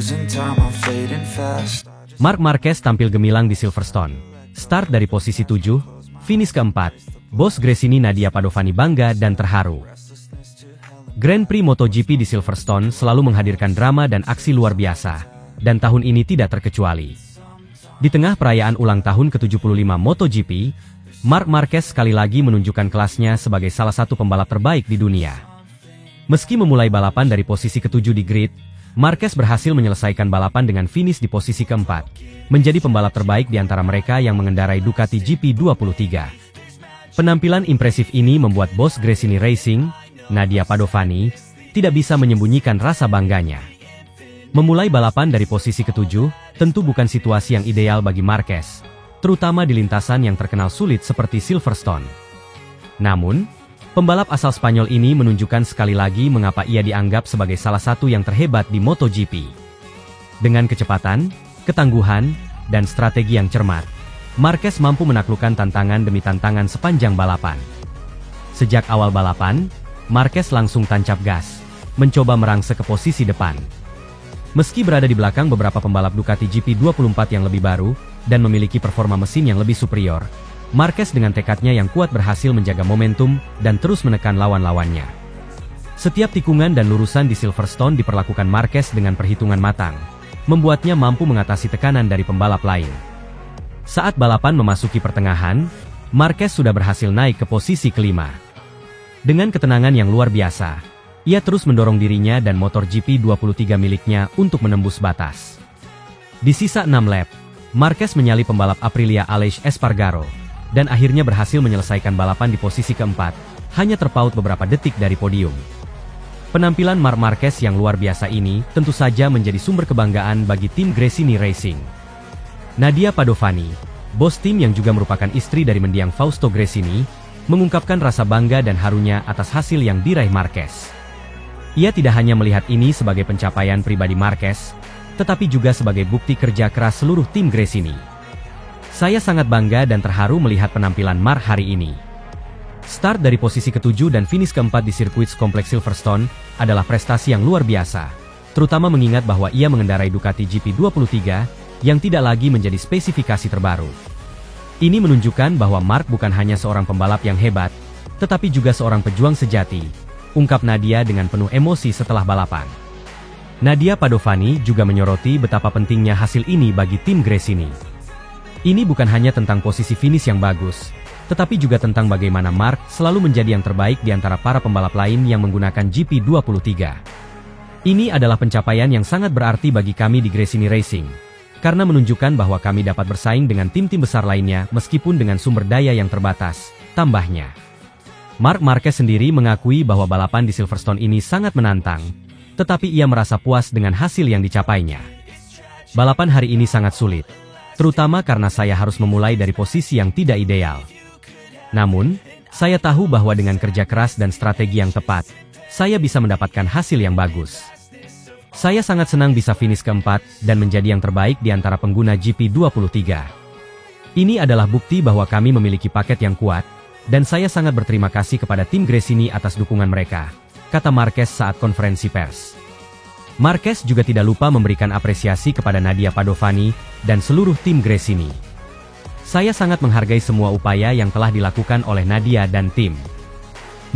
losing time, I'm fading fast. Marc Marquez tampil gemilang di Silverstone. Start dari posisi 7, finish keempat. Bos Gresini Nadia Padovani bangga dan terharu. Grand Prix MotoGP di Silverstone selalu menghadirkan drama dan aksi luar biasa, dan tahun ini tidak terkecuali. Di tengah perayaan ulang tahun ke-75 MotoGP, Marc Marquez sekali lagi menunjukkan kelasnya sebagai salah satu pembalap terbaik di dunia. Meski memulai balapan dari posisi ke-7 di grid, Marquez berhasil menyelesaikan balapan dengan finish di posisi keempat, menjadi pembalap terbaik di antara mereka yang mengendarai Ducati GP23. Penampilan impresif ini membuat bos Gresini Racing, Nadia Padovani, tidak bisa menyembunyikan rasa bangganya. Memulai balapan dari posisi ke-7, tentu bukan situasi yang ideal bagi Marquez, terutama di lintasan yang terkenal sulit seperti Silverstone. Namun, pembalap asal Spanyol ini menunjukkan sekali lagi mengapa ia dianggap sebagai salah satu yang terhebat di MotoGP. Dengan kecepatan, ketangguhan, dan strategi yang cermat, Marquez mampu menaklukkan tantangan demi tantangan sepanjang balapan. Sejak awal balapan, Marquez langsung tancap gas, mencoba merangsek ke posisi depan. Meski berada di belakang beberapa pembalap Ducati GP24 yang lebih baru, dan memiliki performa mesin yang lebih superior, Marquez dengan tekadnya yang kuat berhasil menjaga momentum dan terus menekan lawan-lawannya. Setiap tikungan dan lurusan di Silverstone diperlakukan Marquez dengan perhitungan matang, membuatnya mampu mengatasi tekanan dari pembalap lain. Saat balapan memasuki pertengahan, Marquez sudah berhasil naik ke posisi kelima. Dengan ketenangan yang luar biasa, ia terus mendorong dirinya dan motor GP23 miliknya untuk menembus batas. Di sisa 6 lap, Marquez menyalip pembalap Aprilia Aleix Espargaro, dan akhirnya berhasil menyelesaikan balapan di posisi keempat, hanya terpaut beberapa detik dari podium. Penampilan Marc Marquez yang luar biasa ini tentu saja menjadi sumber kebanggaan bagi tim Gresini Racing. Nadia Padovani, bos tim yang juga merupakan istri dari mendiang Fausto Gresini, mengungkapkan rasa bangga dan harunya atas hasil yang diraih Marquez. Ia tidak hanya melihat ini sebagai pencapaian pribadi Marquez, tetapi juga sebagai bukti kerja keras seluruh tim Gresini. Saya sangat bangga dan terharu melihat penampilan Marc hari ini. Start dari posisi ke-7 dan finish keempat di sirkuit kompleks Silverstone adalah prestasi yang luar biasa, terutama mengingat bahwa ia mengendarai Ducati GP23, yang tidak lagi menjadi spesifikasi terbaru. Ini menunjukkan bahwa Marc bukan hanya seorang pembalap yang hebat, tetapi juga seorang pejuang sejati, ungkap Nadia dengan penuh emosi setelah balapan. Nadia Padovani juga menyoroti betapa pentingnya hasil ini bagi tim Gresini. Ini bukan hanya tentang posisi finish yang bagus, tetapi juga tentang bagaimana Marc selalu menjadi yang terbaik di antara para pembalap lain yang menggunakan GP23. Ini adalah pencapaian yang sangat berarti bagi kami di Gresini Racing, karena menunjukkan bahwa kami dapat bersaing dengan tim-tim besar lainnya meskipun dengan sumber daya yang terbatas, tambahnya. Marc Marquez sendiri mengakui bahwa balapan di Silverstone ini sangat menantang, tetapi ia merasa puas dengan hasil yang dicapainya. Balapan hari ini sangat sulit, terutama karena saya harus memulai dari posisi yang tidak ideal. Namun, saya tahu bahwa dengan kerja keras dan strategi yang tepat, saya bisa mendapatkan hasil yang bagus. Saya sangat senang bisa finish keempat dan menjadi yang terbaik di antara pengguna GP23. Ini adalah bukti bahwa kami memiliki paket yang kuat, dan saya sangat berterima kasih kepada tim Gresini atas dukungan mereka, kata Marquez saat konferensi pers. Marquez juga tidak lupa memberikan apresiasi kepada Nadia Padovani dan seluruh tim Gresini. Saya sangat menghargai semua upaya yang telah dilakukan oleh Nadia dan tim.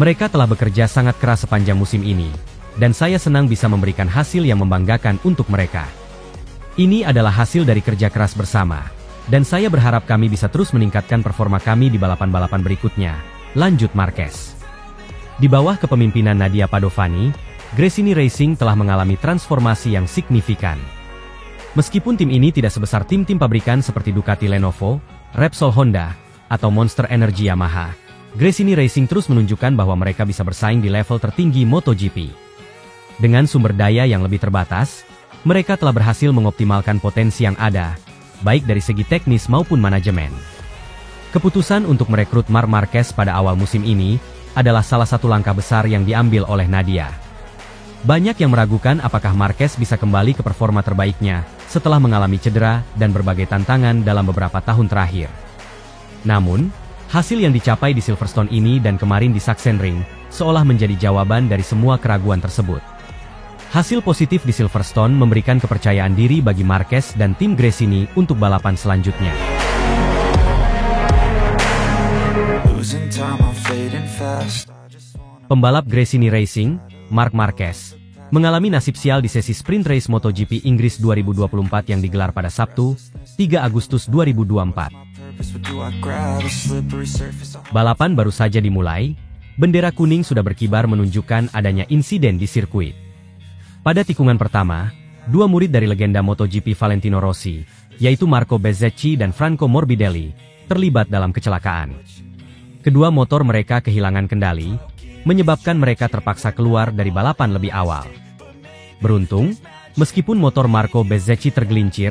Mereka telah bekerja sangat keras sepanjang musim ini, dan saya senang bisa memberikan hasil yang membanggakan untuk mereka. Ini adalah hasil dari kerja keras bersama, dan saya berharap kami bisa terus meningkatkan performa kami di balapan-balapan berikutnya, lanjut Marquez. Di bawah kepemimpinan Nadia Padovani, Gresini Racing telah mengalami transformasi yang signifikan. Meskipun tim ini tidak sebesar tim-tim pabrikan seperti Ducati Lenovo, Repsol Honda, atau Monster Energy Yamaha, Gresini Racing terus menunjukkan bahwa mereka bisa bersaing di level tertinggi MotoGP. Dengan sumber daya yang lebih terbatas, mereka telah berhasil mengoptimalkan potensi yang ada, baik dari segi teknis maupun manajemen. Keputusan untuk merekrut Marc Marquez pada awal musim ini adalah salah satu langkah besar yang diambil oleh Nadia. Banyak yang meragukan apakah Marquez bisa kembali ke performa terbaiknya setelah mengalami cedera dan berbagai tantangan dalam beberapa tahun terakhir. Namun, hasil yang dicapai di Silverstone ini dan kemarin di Sachsenring seolah menjadi jawaban dari semua keraguan tersebut. Hasil positif di Silverstone memberikan kepercayaan diri bagi Marquez dan tim Gresini untuk balapan selanjutnya. Pembalap Gresini Racing, Marc Marquez, mengalami nasib sial di sesi sprint race MotoGP Inggris 2024 yang digelar pada Sabtu, 3 Agustus 2024. Balapan baru saja dimulai, bendera kuning sudah berkibar menunjukkan adanya insiden di sirkuit. Pada tikungan pertama, dua murid dari legenda MotoGP Valentino Rossi, yaitu Marco Bezzecchi dan Franco Morbidelli, terlibat dalam kecelakaan. Kedua motor mereka kehilangan kendali, menyebabkan mereka terpaksa keluar dari balapan lebih awal. Beruntung, meskipun motor Marco Bezzecchi tergelincir,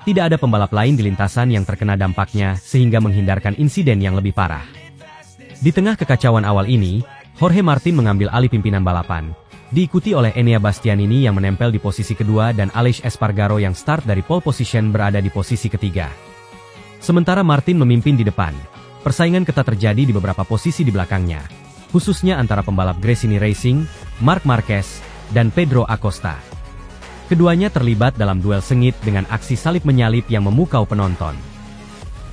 tidak ada pembalap lain di lintasan yang terkena dampaknya sehingga menghindarkan insiden yang lebih parah. Di tengah kekacauan awal ini, Jorge Martin mengambil alih pimpinan balapan, diikuti oleh Enea Bastianini yang menempel di posisi kedua dan Aleix Espargaro yang start dari pole position berada di posisi ketiga. Sementara Martin memimpin di depan, persaingan ketat terjadi di beberapa posisi di belakangnya, khususnya antara pembalap Gresini Racing, Marc Marquez, dan Pedro Acosta. Keduanya terlibat dalam duel sengit dengan aksi salib menyalip yang memukau penonton.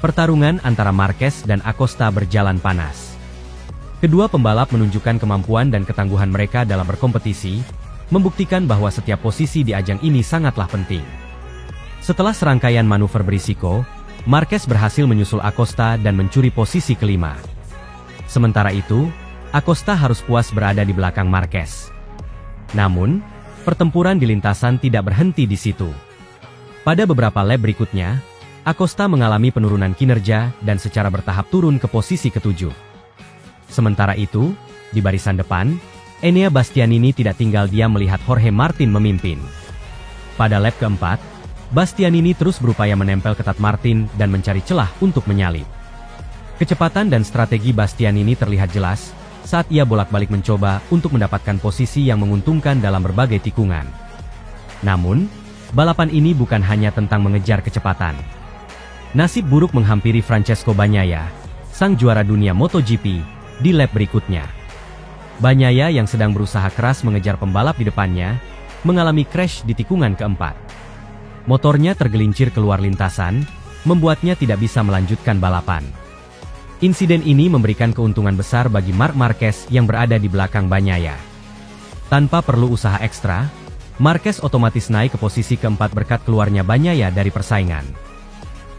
Pertarungan antara Marquez dan Acosta berjalan panas. Kedua pembalap menunjukkan kemampuan dan ketangguhan mereka dalam berkompetisi, membuktikan bahwa setiap posisi di ajang ini sangatlah penting. Setelah serangkaian manuver berisiko, Marquez berhasil menyusul Acosta dan mencuri posisi kelima. Sementara itu, Acosta harus puas berada di belakang Marquez. Namun, pertempuran di lintasan tidak berhenti di situ. Pada beberapa lap berikutnya, Acosta mengalami penurunan kinerja dan secara bertahap turun ke posisi ketujuh. Sementara itu, di barisan depan, Enea Bastianini tidak tinggal diam melihat Jorge Martin memimpin. Pada lap keempat, Bastianini terus berupaya menempel ketat Martin dan mencari celah untuk menyalip. Kecepatan dan strategi Bastianini terlihat jelas saat ia bolak-balik mencoba untuk mendapatkan posisi yang menguntungkan dalam berbagai tikungan. Namun, balapan ini bukan hanya tentang mengejar kecepatan. Nasib buruk menghampiri Francesco Bagnaia, sang juara dunia MotoGP, di lap berikutnya. Bagnaia yang sedang berusaha keras mengejar pembalap di depannya, mengalami crash di tikungan keempat. Motornya tergelincir keluar lintasan, membuatnya tidak bisa melanjutkan balapan. Insiden ini memberikan keuntungan besar bagi Marc Marquez yang berada di belakang Bagnaia. Tanpa perlu usaha ekstra, Marquez otomatis naik ke posisi keempat berkat keluarnya Bagnaia dari persaingan.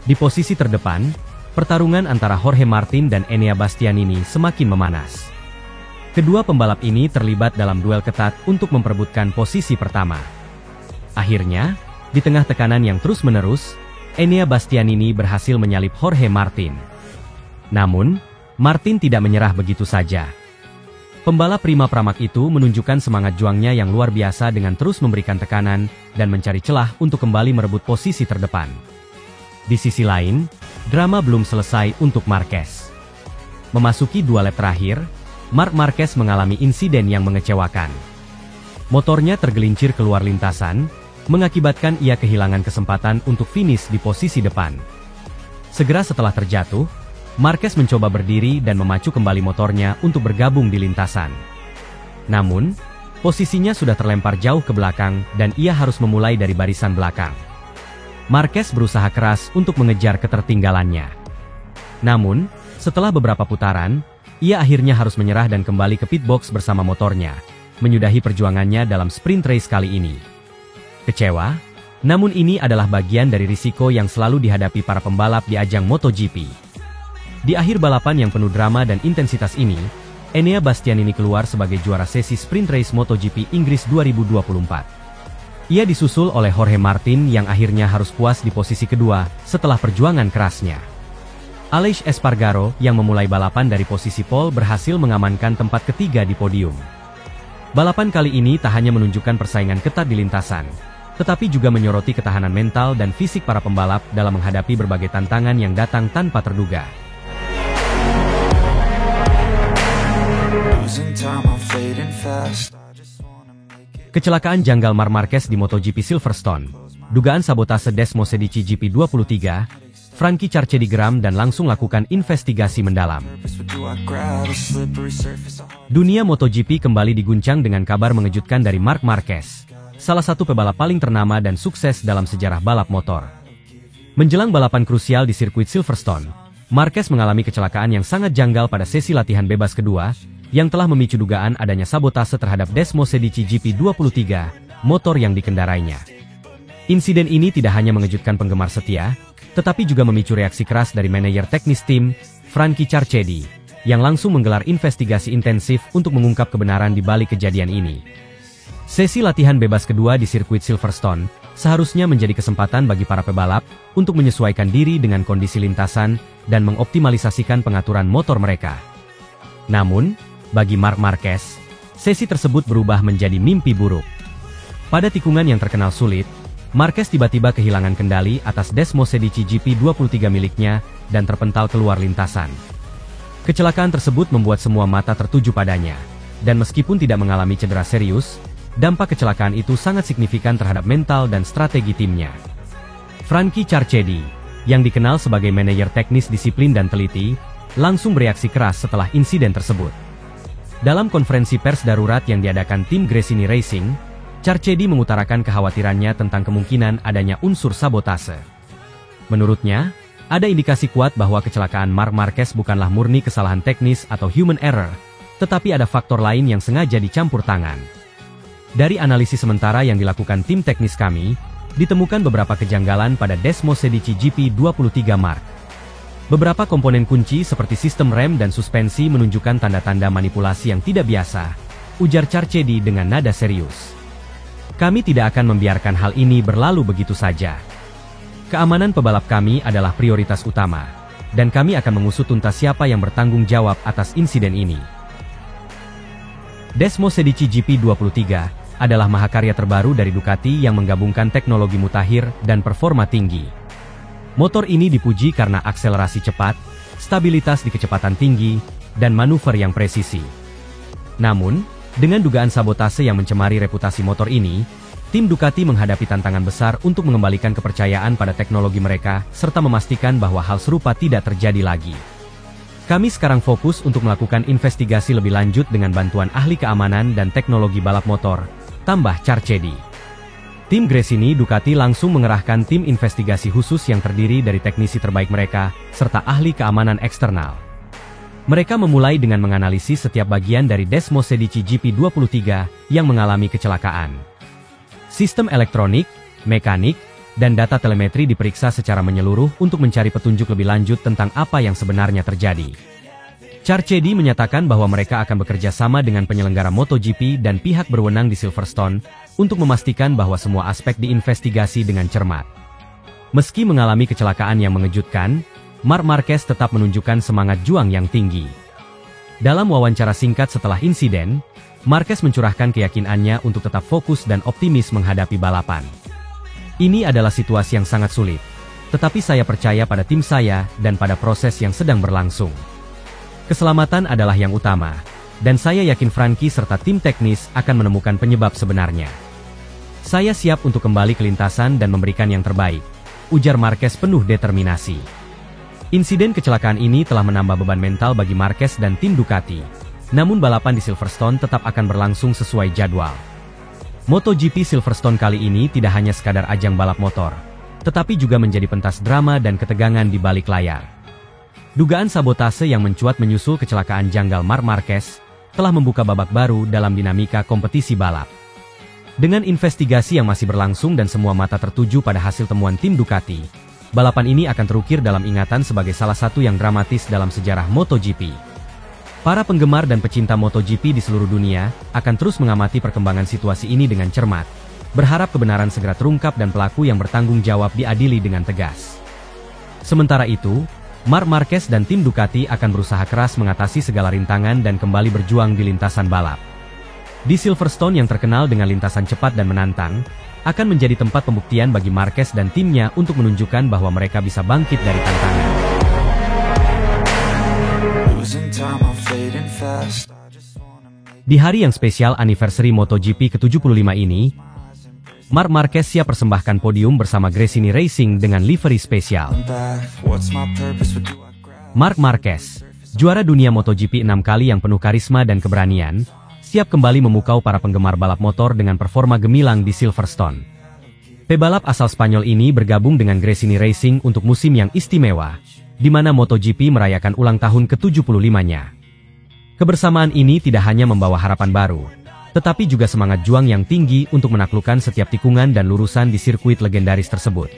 Di posisi terdepan, pertarungan antara Jorge Martin dan Enea Bastianini semakin memanas. Kedua pembalap ini terlibat dalam duel ketat untuk memperebutkan posisi pertama. Akhirnya, di tengah tekanan yang terus-menerus, Enea Bastianini berhasil menyalip Jorge Martin. Namun, Martin tidak menyerah begitu saja. Pembalap Prima Pramac itu menunjukkan semangat juangnya yang luar biasa dengan terus memberikan tekanan dan mencari celah untuk kembali merebut posisi terdepan. Di sisi lain, drama belum selesai untuk Marquez. Memasuki dua lap terakhir, Marc Marquez mengalami insiden yang mengecewakan. Motornya tergelincir keluar lintasan, mengakibatkan ia kehilangan kesempatan untuk finish di posisi depan. Segera setelah terjatuh, Marquez mencoba berdiri dan memacu kembali motornya untuk bergabung di lintasan. Namun, posisinya sudah terlempar jauh ke belakang dan ia harus memulai dari barisan belakang. Marquez berusaha keras untuk mengejar ketertinggalannya. Namun, setelah beberapa putaran, ia akhirnya harus menyerah dan kembali ke pit box bersama motornya, menyudahi perjuangannya dalam sprint race kali ini. Kecewa, namun ini adalah bagian dari risiko yang selalu dihadapi para pembalap di ajang MotoGP. Di akhir balapan yang penuh drama dan intensitas ini, Enea Bastianini keluar sebagai juara sesi sprint race MotoGP Inggris 2024. Ia disusul oleh Jorge Martin yang akhirnya harus puas di posisi kedua setelah perjuangan kerasnya. Aleix Espargaro yang memulai balapan dari posisi pole berhasil mengamankan tempat ketiga di podium. Balapan kali ini tak hanya menunjukkan persaingan ketat di lintasan, tetapi juga menyoroti ketahanan mental dan fisik para pembalap dalam menghadapi berbagai tantangan yang datang tanpa terduga. Kecelakaan janggal Marc Marquez di MotoGP Silverstone, dugaan sabotase Des Mosedici GP23, Frankie Carchedi geram dan langsung lakukan investigasi mendalam. Dunia MotoGP kembali diguncang dengan kabar mengejutkan dari Marc Marquez. salah satu pebalap paling ternama dan sukses dalam sejarah balap motor. Menjelang balapan krusial di sirkuit Silverstone, Marquez mengalami kecelakaan yang sangat janggal pada sesi latihan bebas kedua, yang telah memicu dugaan adanya sabotase terhadap Desmos Medici GP23, motor yang dikendarainya. Insiden ini tidak hanya mengejutkan penggemar setia, tetapi juga memicu reaksi keras dari manajer teknis tim, Frankie Carchedi, yang langsung menggelar investigasi intensif untuk mengungkap kebenaran di balik kejadian ini. Sesi latihan bebas kedua di sirkuit Silverstone seharusnya menjadi kesempatan bagi para pebalap untuk menyesuaikan diri dengan kondisi lintasan dan mengoptimalisasikan pengaturan motor mereka. Namun, bagi Marc Marquez, sesi tersebut berubah menjadi mimpi buruk. Pada tikungan yang terkenal sulit, Marquez tiba-tiba kehilangan kendali atas Desmos Medici GP23 miliknya dan terpental keluar lintasan. Kecelakaan tersebut membuat semua mata tertuju padanya, dan meskipun tidak mengalami cedera serius, dampak kecelakaan itu sangat signifikan terhadap mental dan strategi timnya. Frankie Carchedi, yang dikenal sebagai manajer teknis disiplin dan teliti, langsung bereaksi keras setelah insiden tersebut. Dalam konferensi pers darurat yang diadakan tim Gresini Racing, Carchedi mengutarakan kekhawatirannya tentang kemungkinan adanya unsur sabotase. Menurutnya, ada indikasi kuat bahwa kecelakaan Marc Marquez bukanlah murni kesalahan teknis atau human error, tetapi ada faktor lain yang sengaja dicampur tangan. Dari analisis sementara yang dilakukan tim teknis kami, ditemukan beberapa kejanggalan pada Desmos Medici GP23 Marc. Beberapa komponen kunci seperti sistem rem dan suspensi menunjukkan tanda-tanda manipulasi yang tidak biasa, ujar Carchedi dengan nada serius. Kami tidak akan membiarkan hal ini berlalu begitu saja. Keamanan pebalap kami adalah prioritas utama, dan kami akan mengusut tuntas siapa yang bertanggung jawab atas insiden ini. Desmos Medici GP23 adalah mahakarya terbaru dari Ducati yang menggabungkan teknologi mutakhir dan performa tinggi. Motor ini dipuji karena akselerasi cepat, stabilitas di kecepatan tinggi, dan manuver yang presisi. Namun, dengan dugaan sabotase yang mencemari reputasi motor ini, tim Ducati menghadapi tantangan besar untuk mengembalikan kepercayaan pada teknologi mereka, serta memastikan bahwa hal serupa tidak terjadi lagi. Kami sekarang fokus untuk melakukan investigasi lebih lanjut dengan bantuan ahli keamanan dan teknologi balap motor, tambah Carchedi. Tim Gresini Ducati langsung mengerahkan tim investigasi khusus yang terdiri dari teknisi terbaik mereka, serta ahli keamanan eksternal. Mereka memulai dengan menganalisis setiap bagian dari Desmos Medici GP23 yang mengalami kecelakaan. Sistem elektronik, mekanik, dan data telemetri diperiksa secara menyeluruh untuk mencari petunjuk lebih lanjut tentang apa yang sebenarnya terjadi. Carchedi menyatakan bahwa mereka akan bekerja sama dengan penyelenggara MotoGP dan pihak berwenang di Silverstone untuk memastikan bahwa semua aspek diinvestigasi dengan cermat. Meski mengalami kecelakaan yang mengejutkan, Marc Marquez tetap menunjukkan semangat juang yang tinggi. Dalam wawancara singkat setelah insiden, Marquez mencurahkan keyakinannya untuk tetap fokus dan optimis menghadapi balapan. Ini adalah situasi yang sangat sulit, tetapi saya percaya pada tim saya dan pada proses yang sedang berlangsung. Keselamatan adalah yang utama, dan saya yakin Frankie serta tim teknis akan menemukan penyebab sebenarnya. Saya siap untuk kembali ke lintasan dan memberikan yang terbaik, ujar Marquez penuh determinasi. Insiden kecelakaan ini telah menambah beban mental bagi Marquez dan tim Ducati, namun balapan di Silverstone tetap akan berlangsung sesuai jadwal. MotoGP Silverstone kali ini tidak hanya sekadar ajang balap motor, tetapi juga menjadi pentas drama dan ketegangan di balik layar. Dugaan sabotase yang mencuat menyusul kecelakaan janggal Marc Marquez telah membuka babak baru dalam dinamika kompetisi balap. Dengan investigasi yang masih berlangsung dan semua mata tertuju pada hasil temuan tim Ducati, balapan ini akan terukir dalam ingatan sebagai salah satu yang dramatis dalam sejarah MotoGP. Para penggemar dan pecinta MotoGP di seluruh dunia akan terus mengamati perkembangan situasi ini dengan cermat, berharap kebenaran segera terungkap dan pelaku yang bertanggung jawab diadili dengan tegas. Sementara itu, Marc Marquez dan tim Ducati akan berusaha keras mengatasi segala rintangan dan kembali berjuang di lintasan balap. Di Silverstone yang terkenal dengan lintasan cepat dan menantang, akan menjadi tempat pembuktian bagi Marquez dan timnya untuk menunjukkan bahwa mereka bisa bangkit dari tantangan. Di hari yang spesial anniversary MotoGP ke-75 ini, Marc Marquez siap persembahkan podium bersama Gresini Racing dengan livery spesial. Marc Marquez, juara dunia MotoGP 6 kali yang penuh karisma dan keberanian, siap kembali memukau para penggemar balap motor dengan performa gemilang di Silverstone. Pebalap asal Spanyol ini bergabung dengan Gresini Racing untuk musim yang istimewa, di mana MotoGP merayakan ulang tahun ke-75-nya. Kebersamaan ini tidak hanya membawa harapan baru, tetapi juga semangat juang yang tinggi untuk menaklukkan setiap tikungan dan lurusan di sirkuit legendaris tersebut.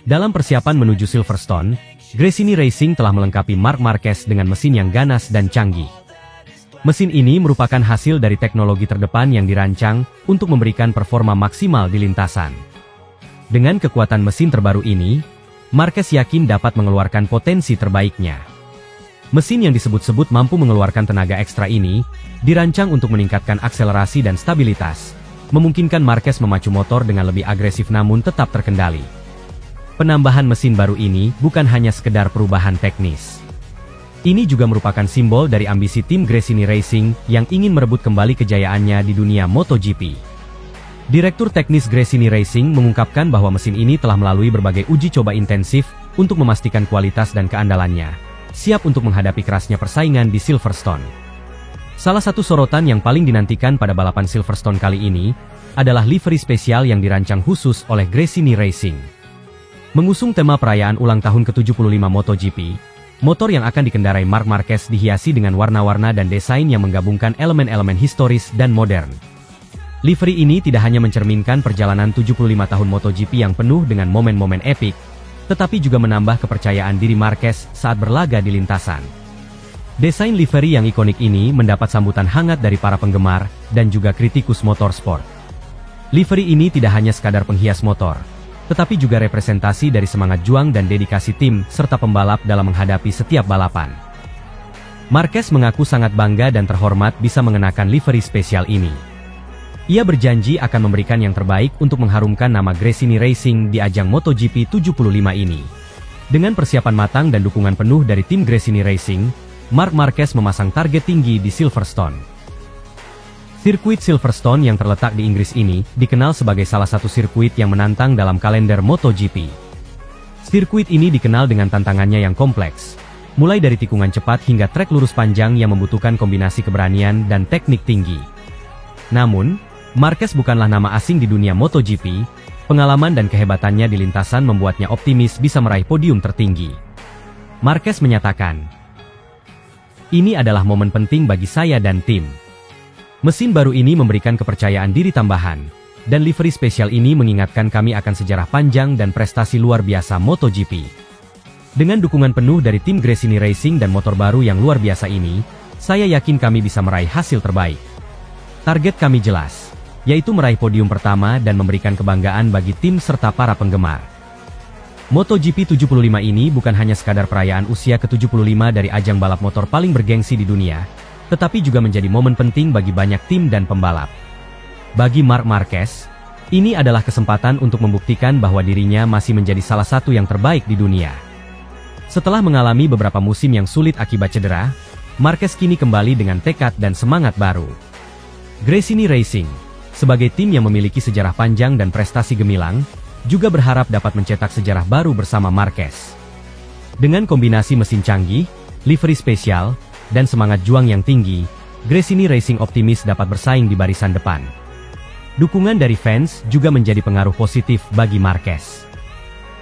Dalam persiapan menuju Silverstone, Gresini Racing telah melengkapi Marc Marquez dengan mesin yang ganas dan canggih. Mesin ini merupakan hasil dari teknologi terdepan yang dirancang untuk memberikan performa maksimal di lintasan. Dengan kekuatan mesin terbaru ini, Marquez yakin dapat mengeluarkan potensi terbaiknya. Mesin yang disebut-sebut mampu mengeluarkan tenaga ekstra ini, dirancang untuk meningkatkan akselerasi dan stabilitas, memungkinkan Marquez memacu motor dengan lebih agresif namun tetap terkendali. Penambahan mesin baru ini bukan hanya sekedar perubahan teknis. Ini juga merupakan simbol dari ambisi tim Gresini Racing yang ingin merebut kembali kejayaannya di dunia MotoGP. Direktur teknis Gresini Racing mengungkapkan bahwa mesin ini telah melalui berbagai uji coba intensif untuk memastikan kualitas dan keandalannya, siap untuk menghadapi kerasnya persaingan di Silverstone. Salah satu sorotan yang paling dinantikan pada balapan Silverstone kali ini adalah livery spesial yang dirancang khusus oleh Gresini Racing. Mengusung tema perayaan ulang tahun ke-75 MotoGP, motor yang akan dikendarai Marc Marquez dihiasi dengan warna-warna dan desain yang menggabungkan elemen-elemen historis dan modern. Livery ini tidak hanya mencerminkan perjalanan 75 tahun MotoGP yang penuh dengan momen-momen epik, tetapi juga menambah kepercayaan diri Marquez saat berlaga di lintasan. Desain livery yang ikonik ini mendapat sambutan hangat dari para penggemar dan juga kritikus motorsport. Livery ini tidak hanya sekadar penghias motor, tetapi juga representasi dari semangat juang dan dedikasi tim serta pembalap dalam menghadapi setiap balapan. Marquez mengaku sangat bangga dan terhormat bisa mengenakan livery spesial ini. Ia berjanji akan memberikan yang terbaik untuk mengharumkan nama Gresini Racing di ajang MotoGP 75 ini. Dengan persiapan matang dan dukungan penuh dari tim Gresini Racing, Marc Marquez memasang target tinggi di Silverstone. Sirkuit Silverstone yang terletak di Inggris ini dikenal sebagai salah satu sirkuit yang menantang dalam kalender MotoGP. Sirkuit ini dikenal dengan tantangannya yang kompleks, mulai dari tikungan cepat hingga trek lurus panjang yang membutuhkan kombinasi keberanian dan teknik tinggi. Namun, Marquez bukanlah nama asing di dunia MotoGP. Pengalaman dan kehebatannya di lintasan membuatnya optimis bisa meraih podium tertinggi. Marquez menyatakan, "Ini adalah momen penting bagi saya dan tim. Mesin baru ini memberikan kepercayaan diri tambahan, dan livery spesial ini mengingatkan kami akan sejarah panjang dan prestasi luar biasa MotoGP. Dengan dukungan penuh dari tim Gresini Racing dan motor baru yang luar biasa ini, saya yakin kami bisa meraih hasil terbaik. Target kami jelas, yaitu meraih podium pertama dan memberikan kebanggaan bagi tim serta para penggemar." MotoGP 75 ini bukan hanya sekadar perayaan usia ke-75 dari ajang balap motor paling bergengsi di dunia, tetapi juga menjadi momen penting bagi banyak tim dan pembalap. Bagi Marc Marquez, ini adalah kesempatan untuk membuktikan bahwa dirinya masih menjadi salah satu yang terbaik di dunia. Setelah mengalami beberapa musim yang sulit akibat cedera, Marquez kini kembali dengan tekad dan semangat baru. Gresini Racing, sebagai tim yang memiliki sejarah panjang dan prestasi gemilang, juga berharap dapat mencetak sejarah baru bersama Marquez. Dengan kombinasi mesin canggih, livery spesial, dan semangat juang yang tinggi, Gresini Racing optimis dapat bersaing di barisan depan. Dukungan dari fans juga menjadi pengaruh positif bagi Marquez.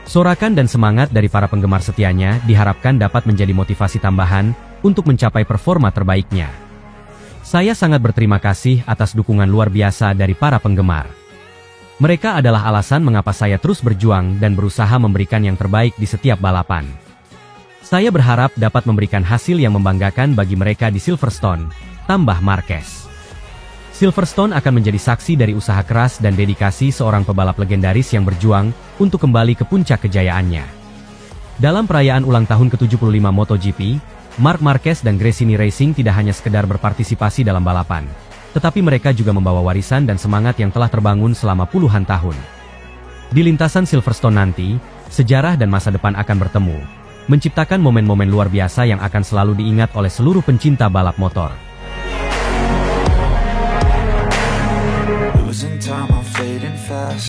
Sorakan dan semangat dari para penggemar setianya diharapkan dapat menjadi motivasi tambahan untuk mencapai performa terbaiknya. Saya sangat berterima kasih atas dukungan luar biasa dari para penggemar. Mereka adalah alasan mengapa saya terus berjuang dan berusaha memberikan yang terbaik di setiap balapan. Saya berharap dapat memberikan hasil yang membanggakan bagi mereka di Silverstone, tambah Marquez. Silverstone akan menjadi saksi dari usaha keras dan dedikasi seorang pebalap legendaris yang berjuang untuk kembali ke puncak kejayaannya. Dalam perayaan ulang tahun ke-75 MotoGP, Marc Marquez dan Gresini Racing tidak hanya sekedar berpartisipasi dalam balapan, tetapi mereka juga membawa warisan dan semangat yang telah terbangun selama puluhan tahun. Di lintasan Silverstone nanti, sejarah dan masa depan akan bertemu, menciptakan momen-momen luar biasa yang akan selalu diingat oleh seluruh pencinta balap motor. Losing time, I'm fading fast.